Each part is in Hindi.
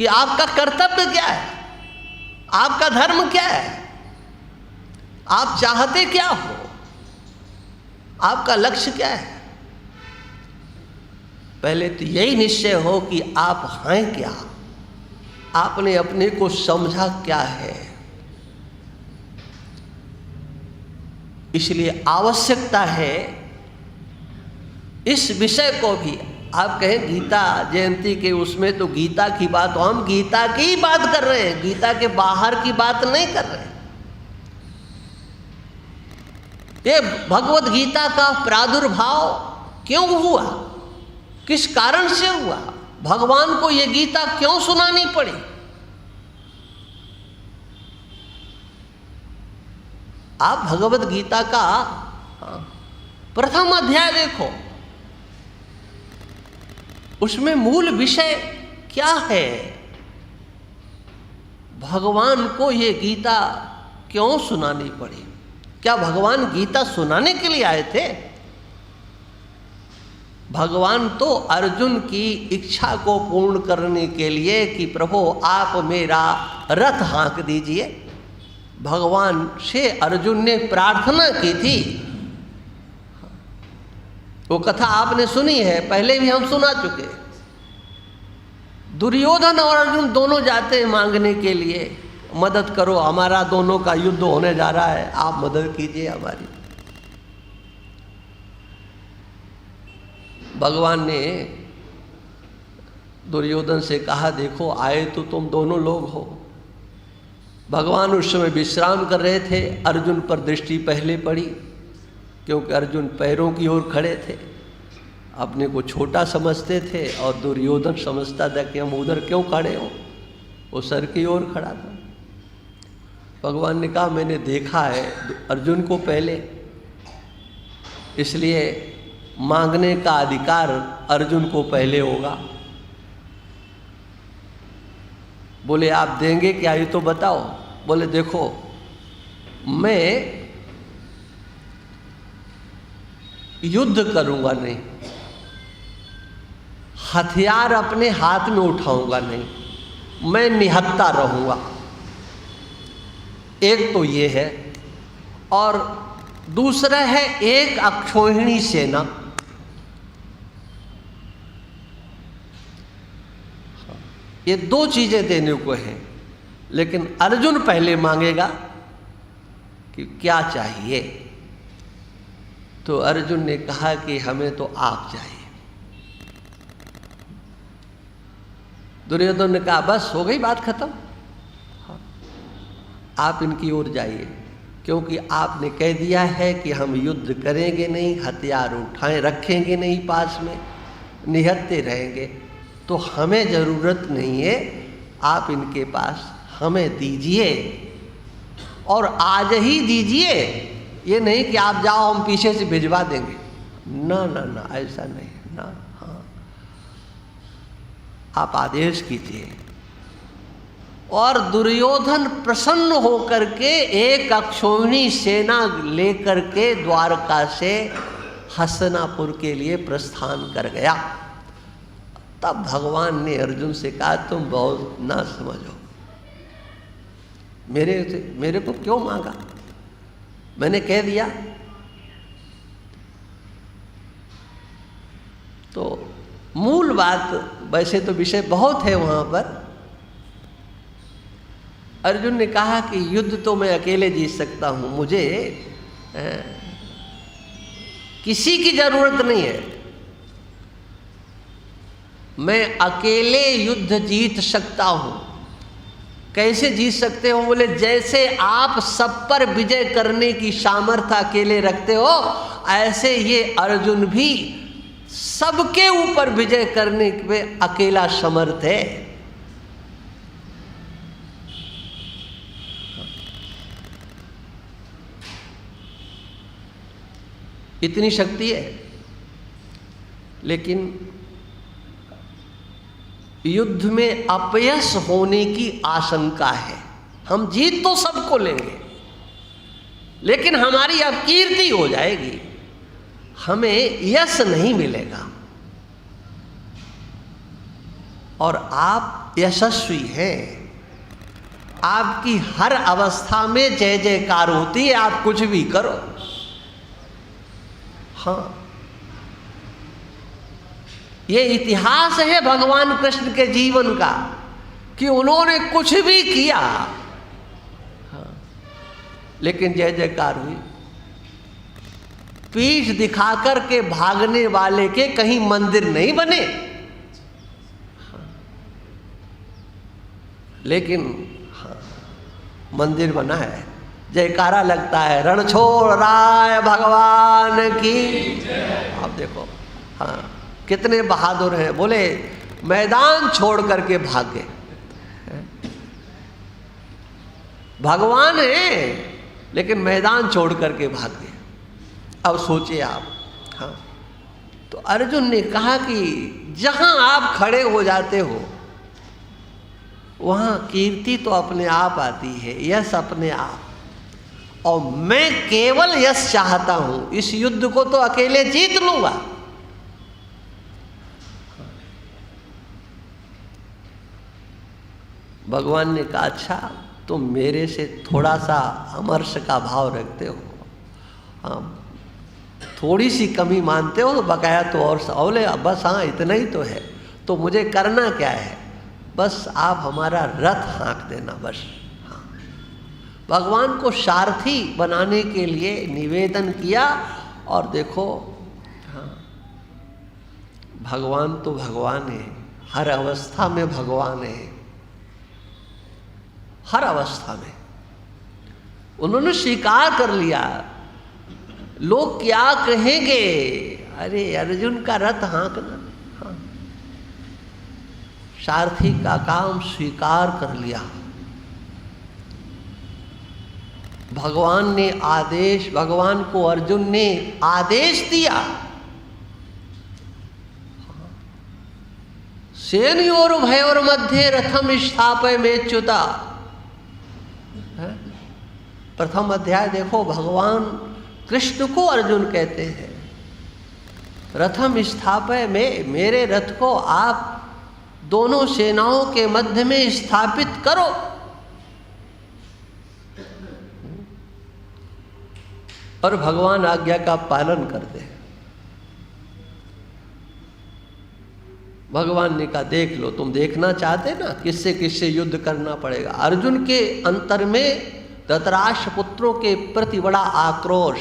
कि आपका कर्तव्य क्या है, आपका धर्म क्या है, आप चाहते क्या हो, आपका लक्ष्य क्या है। पहले तो यही निश्चय हो कि आप हैं क्या, आपने अपने को समझा क्या है। इसलिए आवश्यकता है इस विषय को भी, आप कहें गीता जयंती के उसमें तो गीता की बात, तो हम गीता की ही बात कर रहे हैं, गीता के बाहर की बात नहीं कर रहे हैं। ये भगवत गीता का प्रादुर्भाव क्यों हुआ, किस कारण से हुआ, भगवान को ये गीता क्यों सुनानी पड़ी। आप भगवत गीता का प्रथम अध्याय देखो, उसमें मूल विषय क्या है, भगवान को ये गीता क्यों सुनानी पड़ी। क्या भगवान गीता सुनाने के लिए आए थे? भगवान तो अर्जुन की इच्छा को पूर्ण करने के लिए कि प्रभु आप मेरा रथ हाँक दीजिए, भगवान से अर्जुन ने प्रार्थना की थी। वो कथा आपने सुनी है, पहले भी हम सुना चुके। दुर्योधन और अर्जुन दोनों जाते हैं मांगने के लिए, मदद करो, हमारा दोनों का युद्ध होने जा रहा है, आप मदद कीजिए हमारी। भगवान ने दुर्योधन से कहा, देखो आए तो तुम दोनों लोग हो। भगवान उस समय विश्राम कर रहे थे, अर्जुन पर दृष्टि पहले पड़ी, क्योंकि अर्जुन पैरों की ओर खड़े थे, अपने को छोटा समझते थे, और दुर्योधन समझता था कि हम उधर क्यों खड़े हो, वो सर की ओर खड़ा था। भगवान ने कहा, मैंने देखा है अर्जुन को पहले, इसलिए मांगने का अधिकार अर्जुन को पहले होगा। बोले आप देंगे क्या, ये तो बताओ। बोले देखो, मैं युद्ध करूंगा नहीं, हथियार अपने हाथ में उठाऊंगा नहीं, मैं निहत्था रहूंगा। एक तो ये है, और दूसरा है एक अक्षोहिणी सेना। ये दो चीजें देने को हैं, लेकिन अर्जुन पहले मांगेगा कि क्या चाहिए। तो अर्जुन ने कहा कि हमें तो आप चाहिए। दुर्योधन ने कहा बस हो गई बात खत्म, आप इनकी ओर जाइए, क्योंकि आपने कह दिया है कि हम युद्ध करेंगे नहीं, हथियार उठाए रखेंगे नहीं पास में, निहत्थे रहेंगे, तो हमें ज़रूरत नहीं है, आप इनके पास हमें दीजिए, और आज ही दीजिए। ये नहीं कि आप जाओ हम पीछे से भिजवा देंगे, ना ना ना, ऐसा नहीं ना। हाँ, आप आदेश कीजिए। और दुर्योधन प्रसन्न होकर के एक अक्षोहिणी सेना लेकर के द्वारका से हस्तिनापुर के लिए प्रस्थान कर गया। तब भगवान ने अर्जुन से कहा, तुम बहुत ना समझो, मेरे को क्यों मांगा, मैंने कह दिया। तो मूल बात, वैसे तो विषय बहुत है वहां पर। अर्जुन ने कहा कि युद्ध तो मैं अकेले जीत सकता हूं, मुझे किसी की जरूरत नहीं है, मैं अकेले युद्ध जीत सकता हूं। कैसे जीत सकते हो? बोले जैसे आप सब पर विजय करने की सामर्थ्य अकेले रखते हो, ऐसे ये अर्जुन भी सबके ऊपर विजय करने में अकेला समर्थ है। इतनी शक्ति है, लेकिन युद्ध में अपयश होने की आशंका है। हम जीत तो सबको लेंगे, लेकिन हमारी अपकीर्ति हो जाएगी, हमें यश नहीं मिलेगा। और आप यशस्वी हैं। आपकी हर अवस्था में जय जयकार होती है, आप कुछ भी करो। हाँ, ये इतिहास है भगवान कृष्ण के जीवन का कि उन्होंने कुछ भी किया, हाँ, लेकिन जय जयकार हुई। पीठ दिखाकर के भागने वाले के कहीं मंदिर नहीं बने, हाँ, लेकिन हाँ, मंदिर बना है, जयकारा लगता है, रण छोड़ राय भगवान की। आप देखो, हाँ, कितने बहादुर हैं, बोले मैदान छोड़ करके भागे। भगवान है लेकिन मैदान छोड़ करके भागे। अब सोचिए आप, हाँ, तो अर्जुन ने कहा कि जहां आप खड़े हो जाते हो वहां कीर्ति तो अपने आप आती है, यश अपने आप, और मैं केवल यश चाहता हूं, इस युद्ध को तो अकेले जीत लूंगा। भगवान ने कहा अच्छा तुम मेरे से थोड़ा सा अमर्ष का भाव रखते हो, हाँ, थोड़ी सी कमी मानते हो, तो बकाया तो और बोले बस हाँ इतना ही तो है, तो मुझे करना क्या है, बस आप हमारा रथ हाँक देना बस। हाँ, भगवान को सारथी बनाने के लिए निवेदन किया। और देखो, हाँ, भगवान तो भगवान है, हर अवस्था में भगवान है, हर अवस्था में उन्होंने स्वीकार कर लिया। लोग क्या कहेंगे, अरे अर्जुन का रथ हाँकना, हाँ, सारथी का काम स्वीकार कर लिया। भगवान ने आदेश, भगवान को अर्जुन ने आदेश दिया, सेनयोर भयोर मध्य रथम स्थापय मेच्युता। प्रथम अध्याय देखो, भगवान कृष्ण को अर्जुन कहते हैं, रथम स्थापय में, मेरे रथ को आप दोनों सेनाओं के मध्य में स्थापित करो। और भगवान आज्ञा का पालन करते हैं। भगवान ने कहा देख लो, तुम देखना चाहते ना किससे किससे युद्ध करना पड़ेगा। अर्जुन के अंतर में धृतराष्ट्र पुत्रों के प्रति बड़ा आक्रोश,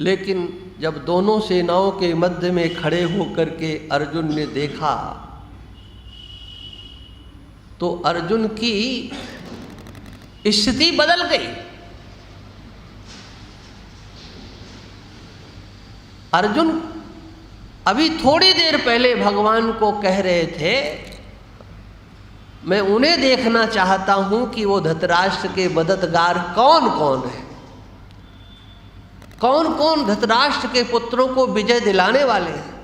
लेकिन जब दोनों सेनाओं के मध्य में खड़े होकर के अर्जुन ने देखा तो अर्जुन की स्थिति बदल गई। अर्जुन अभी थोड़ी देर पहले भगवान को कह रहे थे मैं उन्हें देखना चाहता हूं कि वो धृतराष्ट्र के मददगार कौन कौन है, कौन कौन धृतराष्ट्र के पुत्रों को विजय दिलाने वाले हैं।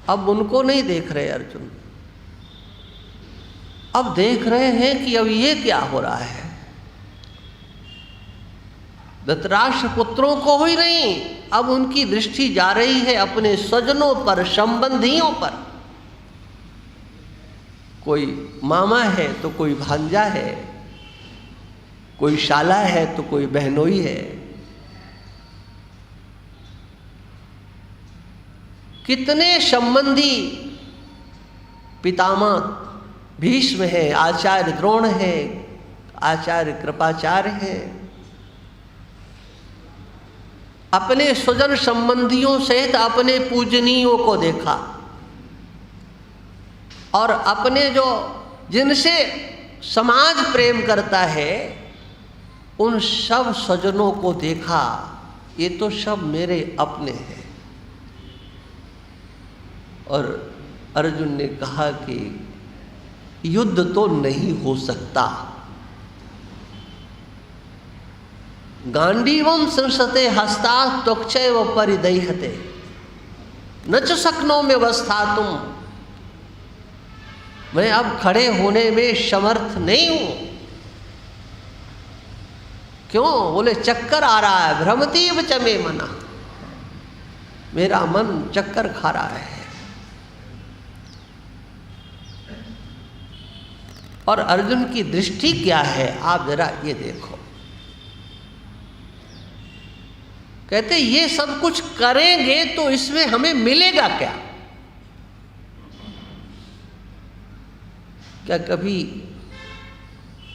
अब उनको नहीं देख रहे अर्जुन, अब देख रहे हैं कि अब ये क्या हो रहा है। धृतराष्ट्र पुत्रों को ही नहीं, अब उनकी दृष्टि जा रही है अपने स्वजनों पर, संबंधियों पर। कोई मामा है तो कोई भांजा है, कोई शाला है तो कोई बहनोई है। कितने संबंधी, पितामह भीष्म है, आचार्य द्रोण है, आचार्य कृपाचार्य है, अपने स्वजन संबंधियों सहित अपने पूजनीयों को देखा और अपने जो जिनसे समाज प्रेम करता है उन सब स्वजनों को देखा, ये तो सब मेरे अपने हैं। और अर्जुन ने कहा कि युद्ध तो नहीं हो सकता। गांडीवम संसते हस्ता त्वक्चैव परिदह्यते न च शक्नोमि वस्थातुम। मैं अब खड़े होने में समर्थ नहीं हूं। क्यों? बोले चक्कर आ रहा है, भ्रमतीव च मे मना। मेरा मन चक्कर खा रहा है। और अर्जुन की दृष्टि क्या है, आप जरा ये देखो। कहते ये सब कुछ करेंगे तो इसमें हमें मिलेगा क्या? क्या कभी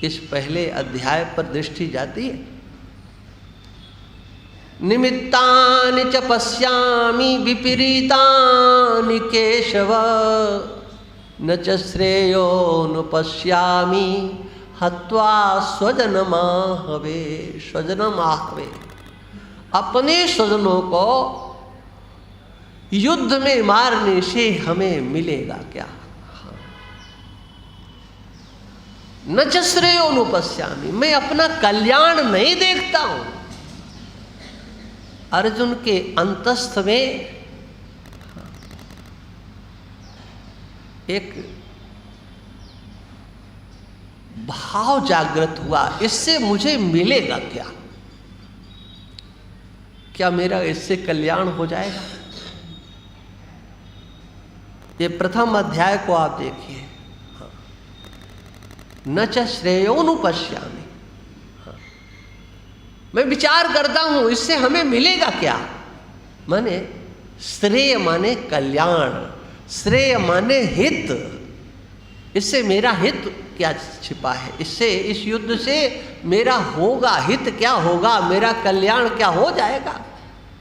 इस पहले अध्याय पर दृष्टि जाती है? निमित्तानि च पश्यामि विपरीतानि केशव, न च श्रेयोनुपश्यामि हत्वा स्वजनमाहवे। स्वजनमाहवे, अपने स्वजनों को युद्ध में मारने से हमें मिलेगा क्या? न च श्रेयोनुपश्यामि, मैं अपना कल्याण नहीं देखता हूं। अर्जुन के अंतस्थ में एक भाव जागृत हुआ, इससे मुझे मिलेगा क्या? क्या मेरा इससे कल्याण हो जाएगा? ये प्रथम अध्याय को आप देखिए। न च श्रेयोनुपश्यामि, मैं विचार करता हूं इससे हमें मिलेगा क्या? माने श्रेय माने कल्याण, श्रेय माने हित। इससे मेरा हित क्या छिपा है? इससे, इस युद्ध से मेरा होगा हित क्या होगा? मेरा कल्याण क्या हो जाएगा?